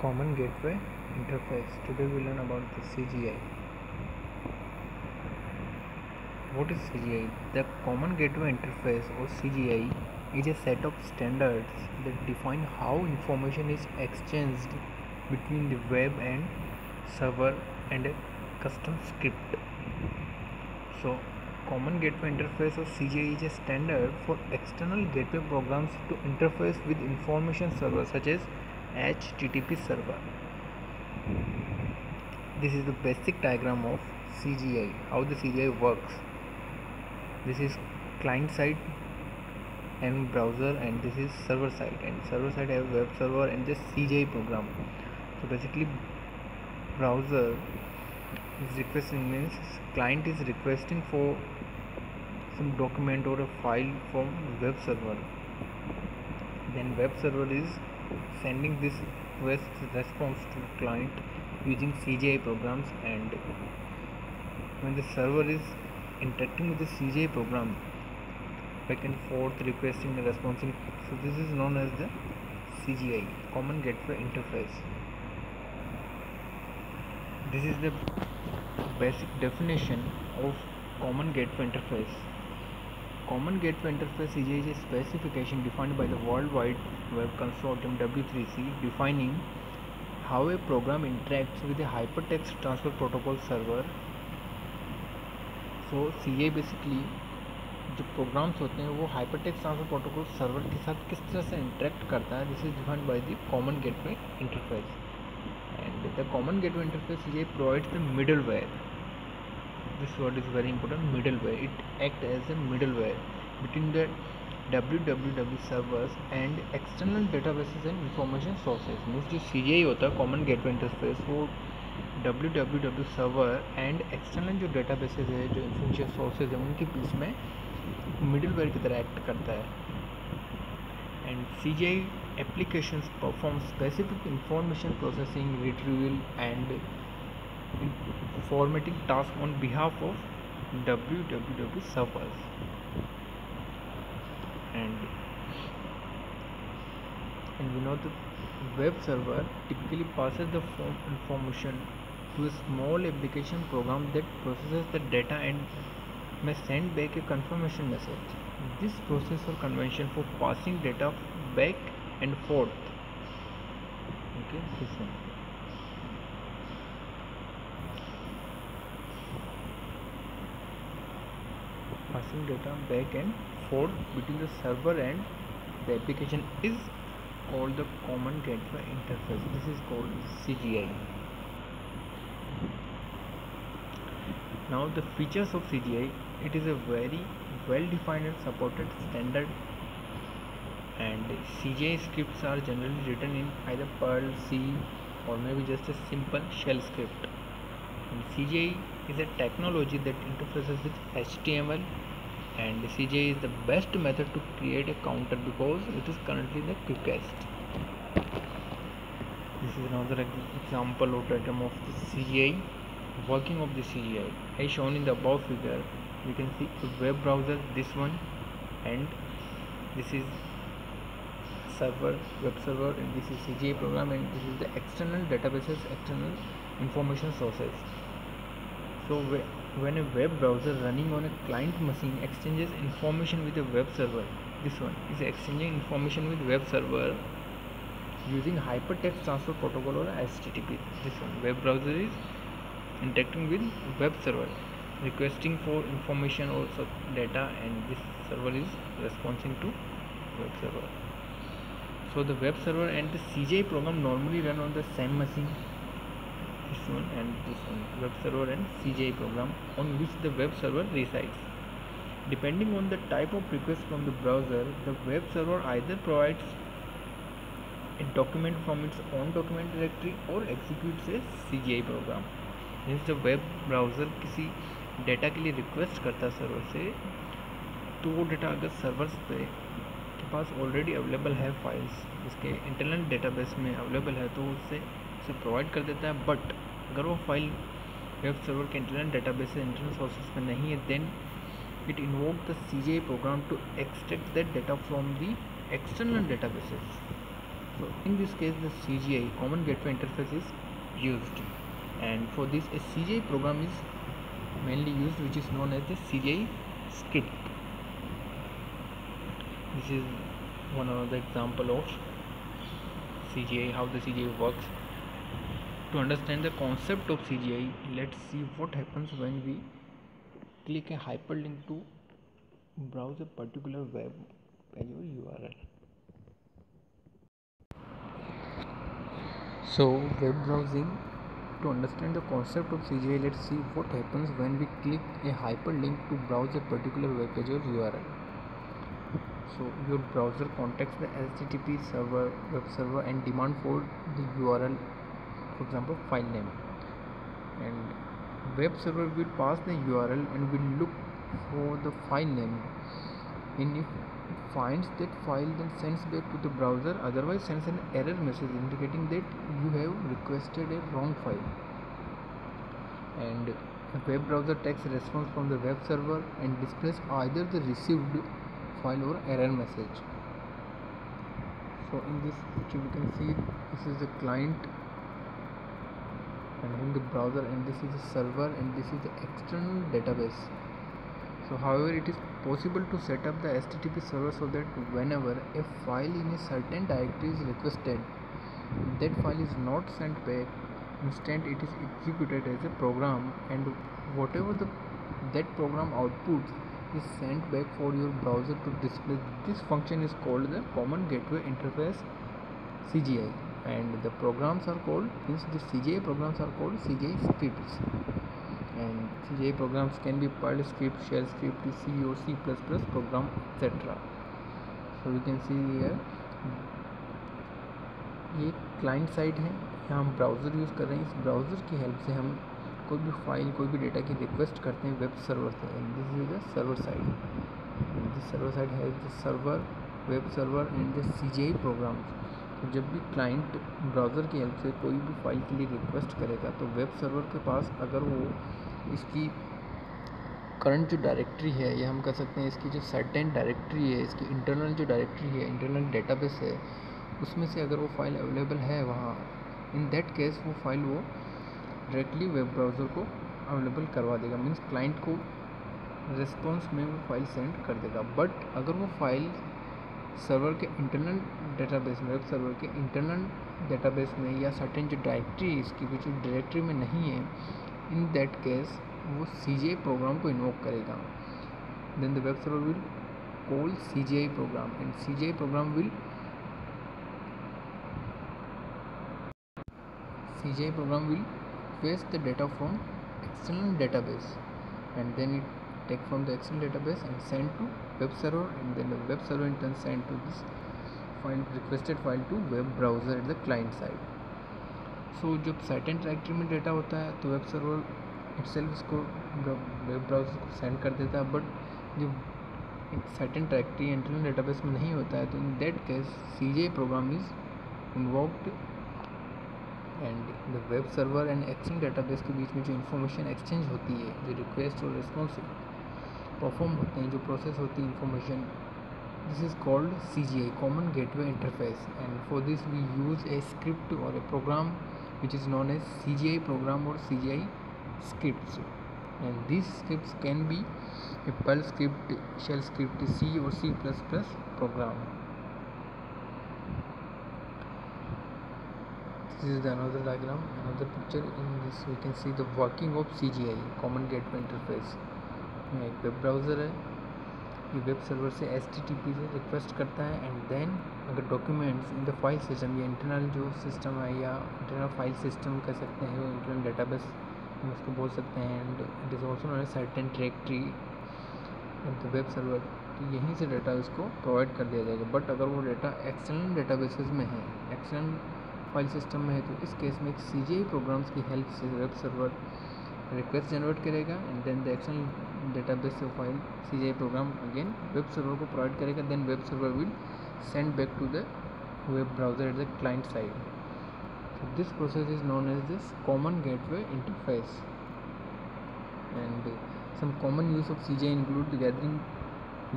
Common Gateway Interface. Today we learn about the CGI. What is CGI? The Common Gateway Interface or CGI is a set of standards that define how information is exchanged between the web and server and a custom script. So, Common Gateway Interface or CGI is a standard for external gateway programs to interface with information servers such as HTTP server. This is the basic diagram of CGI, how the CGI works. This is client side and browser, and this is server side, and server side have web server and this CGI program. So basically browser is requesting, means client is requesting for some document or a file from web server, then web server is sending this request response to client using CGI programs, and when the server is interacting with the CGI program back and forth requesting and responding, so this is known as the CGI, Common Gateway Interface. This is the basic definition of Common Gateway Interface. Common Gateway Interface CGI is a specification defined by the World Wide Web Consortium W3C, defining how a program interacts with a hypertext transfer protocol server. So CGI basically जो programmes होते हैं वो hypertext transfer protocol server के साथ किस तरह से interact करता है. This is defined by the common gateway interface, and the common gateway interface CGI provides the middleware. This word is very important, middleware. It acts as a middleware between the www servers and external databases and information sources. Means जो CGI होता है common gateway interface, वो www server and external जो databases है, जो information sources है, उनके बीच में मिडिलवेयर की तरह एक्ट करता है. And CGI applications perform specific information processing, retrieval and formatting tasks on behalf of www servers. And we know the web server typically passes the information to a small application program that processes the data and may send back a confirmation message. This process or convention for passing data back and forth. Okay, this one. Passing data back and forth between the server and the application is called the Common Gateway Interface. This is called CGI. Now the features of CGI, it is a very well defined and supported standard, and CGI scripts are generally written in either Perl, C, or maybe just a simple shell script. And CGI is a technology that interfaces with HTML, and CGI is the best method to create a counter because it is currently the quickest. This is another example or diagram of the CGI, working of the CGI. As shown in the above figure, you can see a web browser, this one, and this is server, web server, and this is CGI program, and this is the external databases, external information sources. So when a web browser running on a client machine exchanges information with a web server, this one is exchanging information with web server using hypertext transfer protocol or HTTP. This one, web browser is interacting with web server, requesting for information or data, and this server is responding to web server. So the web server and the CGI program normally run on the same machine, this one and this one, web server and CGI program, on which the web server resides. Depending on the type of request from the browser, the web server either provides a document from its own document directory or executes a CGI program. Means जब web browser किसी data के लिए request करता है server से, तो वो data अगर सर्वर्स पे के पास ऑलरेडी अवेलेबल है फाइल्स, जिसके इंटरनल डेटाबेस में अवेलेबल है, तो उससे उसे प्रोवाइड कर देता है. बट अगर वो फाइल वेब सर्वर के इंटरनल डेटाबेस से इंटरनल सोर्सेज में नहीं है, then it invoke the CGI program to extract that data from the external databases. So in this case, the CGI, Common Gateway Interface, is used, and for this a CGI program is mainly used, which is known as the CGI script. This is one of the example of CGI, how the CGI works. To understand the concept of CGI, let's see what happens when we click a hyperlink to browse a particular web page or URL. So web browsing, to understand the concept of CGI, let's see what happens when we click a hyperlink to browse a particular web page or URL. So your browser contacts the HTTP server, web server, and demand for the URL, for example file name, and web server will pass the URL and will look for the file name, and if it finds that file, then sends back to the browser, otherwise sends an error message indicating that you have requested a wrong file. And a web browser takes a response from the web server and displays either the received file or error message. So in this picture we can see this is the client and in the browser, and this is the server, and this is the external database. So however, it is possible to set up the HTTP server so that whenever a file in a certain directory is requested, that file is not sent back. Instead, it is executed as a program, and whatever that program output is sent back for your browser to display. This function is called the Common Gateway Interface, CGI, and the programs are called, the CGI programs are called CGI scripts. And CGI programs can be Perl script, shell script, C or C++ program, etc. So we can see here ये client side है, यहाँ हम browser use कर रहे हैं. इस browser की help से हम कोई भी फाइल, कोई भी डेटा की रिक्वेस्ट करते हैं वेब सर्वर से. And this is the server side. This server side है the server, web server and the CGI programs. तो जब भी क्लाइंट ब्राउज़र की हेल्प से कोई भी फाइल के लिए रिक्वेस्ट करेगा, तो वेब सर्वर के पास अगर वो इसकी करंट जो डायरेक्टरी है, या हम कह सकते हैं इसकी जो सर्टेन डायरेक्टरी है, इसकी इंटरनल जो डायरेक्टरी है, इंटरनल डेटाबेस है, उसमें से अगर वो फाइल अवेलेबल है वहाँ, इन दैट केस वो फाइल वो डायरेक्टली वेब ब्राउज़र को अवेलेबल करवा देगा. मीन्स क्लाइंट को रिस्पॉन्स में वो फाइल सेंड कर देगा. बट अगर वो फाइल सर्वर के इंटरनल डेटाबेस में, वेब सर्वर के इंटरनल डेटाबेस में, या सर्टेन जो डायरेक्टरी इसकी कुछ डायरेक्टरी में नहीं है, इन दैट केस वो CGI प्रोग्राम को इन्वोक करेगा. Then the web server will call CGI program, and CGI program will fetch the data from external database, and then it take from the external database and send to web server, and then the web server in turn send to this file, requested file, to web browser at the client side. So जब certain directory में data होता है तो web server itself इसको web browser को send कर देता है. बट जब certain डायरेक्टरी इंटरनल डेटाबेस में नहीं होता है, तो in that case CGI program is invoked, and the web server and external database के बीच में जो इन्फॉर्मेशन एक्सचेंज होती है, जो रिक्वेस्ट और रिस्पॉन्स परफॉर्म होते हैं, जो प्रोसेस होती है information, this is called CGI, common gateway interface. And for this we use a script और a program which is known as CGI program or CGI scripts, and these scripts can be a Perl script, shell script, C or C++ program. This is the another diagram, another picture. In this we can see the working of CGI, common gateway interface. एक web browser है, ये web server से HTTP से request करता है, and then अगर documents in the file system, या internal जो सिस्टम है, या इंटरनल फाइल सिस्टम कह सकते हैं, वो इंटरनल डेटाबेस हम उसको बोल सकते हैं, and it is also known as certain directory at the web server. तो यहीं से डाटा उसको प्रोवाइड कर दिया जाएगा. बट अगर वो डाटा एक्सटर्नल डेटाबेसेस में है, एक्सटर्नल फाइल सिस्टम में है, तो इस केस में एक CGI प्रोग्राम्स की हेल्प से वेब सर्वर रिक्वेस्ट जनरेट करेगा, and then the external database से file CGI program again web server को प्रोवाइड करेगा. Then web server will send back to the web browser at the client side. So this process is known as this common gateway interface. And some common use of CGI include gathering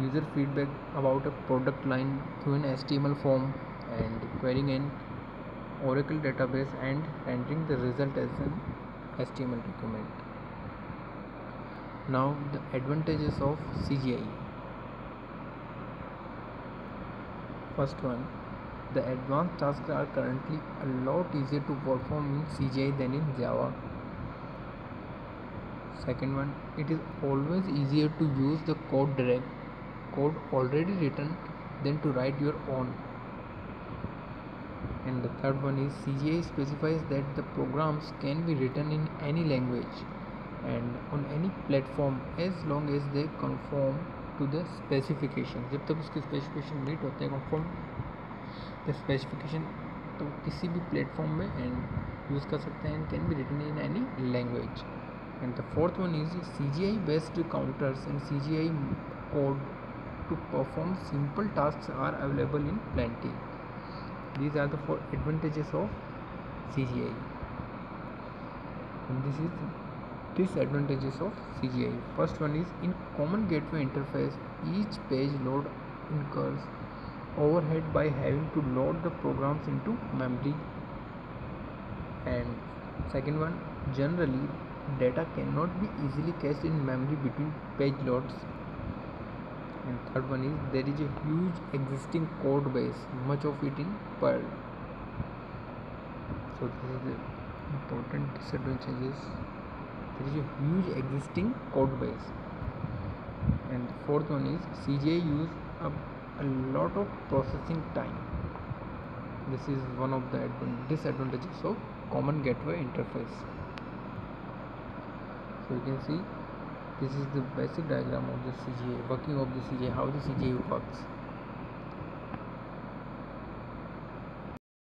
user feedback about a product line through an HTML form, and querying an Oracle database and rendering the result as an HTML document. Now the advantages of CGI. First one, the advanced tasks are currently a lot easier to perform in CGI than in Java. Second one, it is always easier to use the code already written than to write your own. And the third one is CGI specifies that the programs can be written in any language and on any platform as long as they conform to the specification. जब तक उसके specification meet होते हैं, conform the specification, तो किसी भी platform में and use कर सकते हैं, and can be written in any language. And the fourth one is CGI based counters and CGI code to perform simple tasks are available in plenty. These are the 4 advantages of CGI. And this is disadvantages of CGI. First one is in common gateway interface, each page load incurs overhead by having to load the programs into memory. And second one, generally data cannot be easily cached in memory between page loads. And third one is there is a huge existing code base, much of it in Perl. So this is the important disadvantages. There is a huge existing code base. And the fourth one is CGI use up a lot of processing time. This is one of the disadvantages of common gateway interface. So you can see this is the basic diagram of the CGI, working of the CGI, how the CGI works.